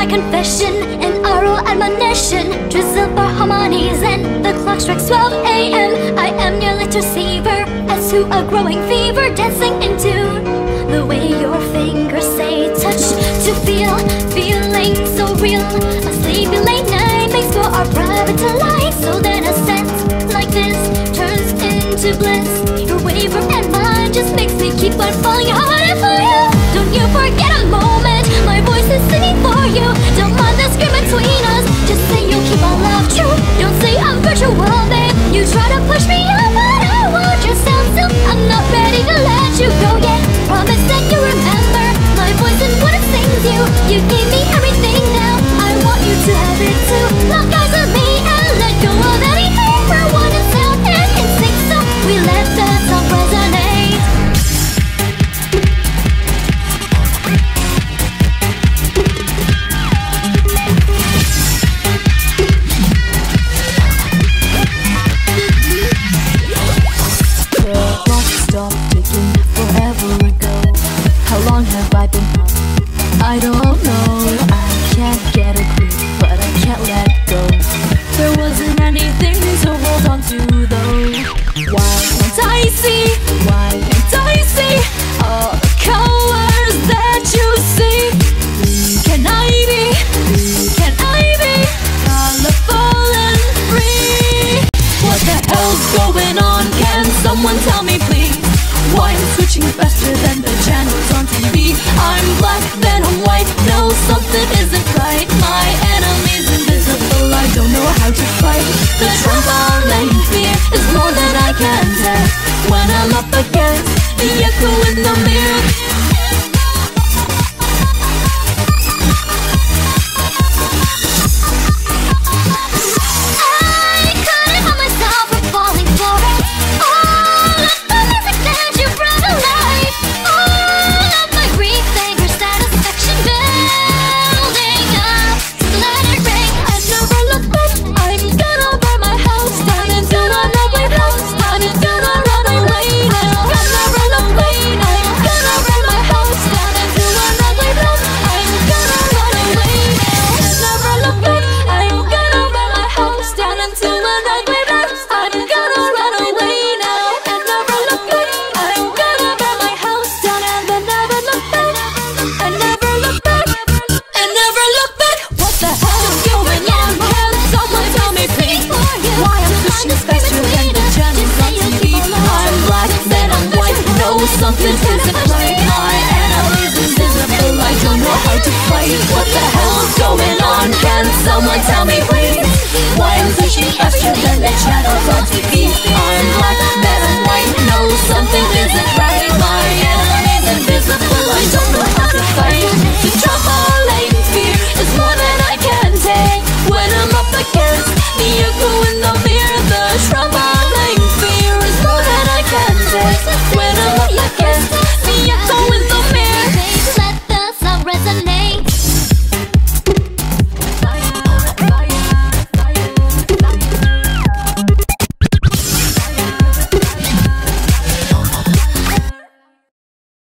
my confession, an oral admonition, drizzle for harmonies, and the clock strikes 12 a.m. I am your little saver, as to a growing fever, dancing into the way your fingers say touch to feel, feeling so real. A sleepy late night makes for our private delight. So then a scent like this turns into bliss. Your waver and mine just makes me keep on falling harder for you. Don't you forget a moment, my voice is singing for you. Don't mind the scream between us, just say you'll keep our love true. Don't say I'm virtual, babe. You try to push me up, but I want your sound still. I'm not ready to let you go yet. Promise that you remember my voice and what it sings you. You gave me everything now, I want you to have it too. Lock eyes with me and let go of anything. For one in sound and in sync, so we let that song resonate. Stopped ticking forever ago. How long have I been up? I don't know. I can't get a grip, but I can't let go. There wasn't anything to hold on to though. Why can't I see? Why can't I see all the colors that you see? Who can I be? Who can I be? Colorful and free. What the hell's going on? Can someone tell me please? Why I'm switching faster than the channels on TV? I'm black, then I'm white. No, something isn't right. My enemy's invisible, I don't know how to fight. The trump I'm laying fear is more than I can tell. When I'm up against the echo in the mirror, something isn't right. My enemy's invisible, I don't know how to fight. What the hell's going on? Can someone tell me please? Why I'm pushing faster than the channels on TV? I'm black,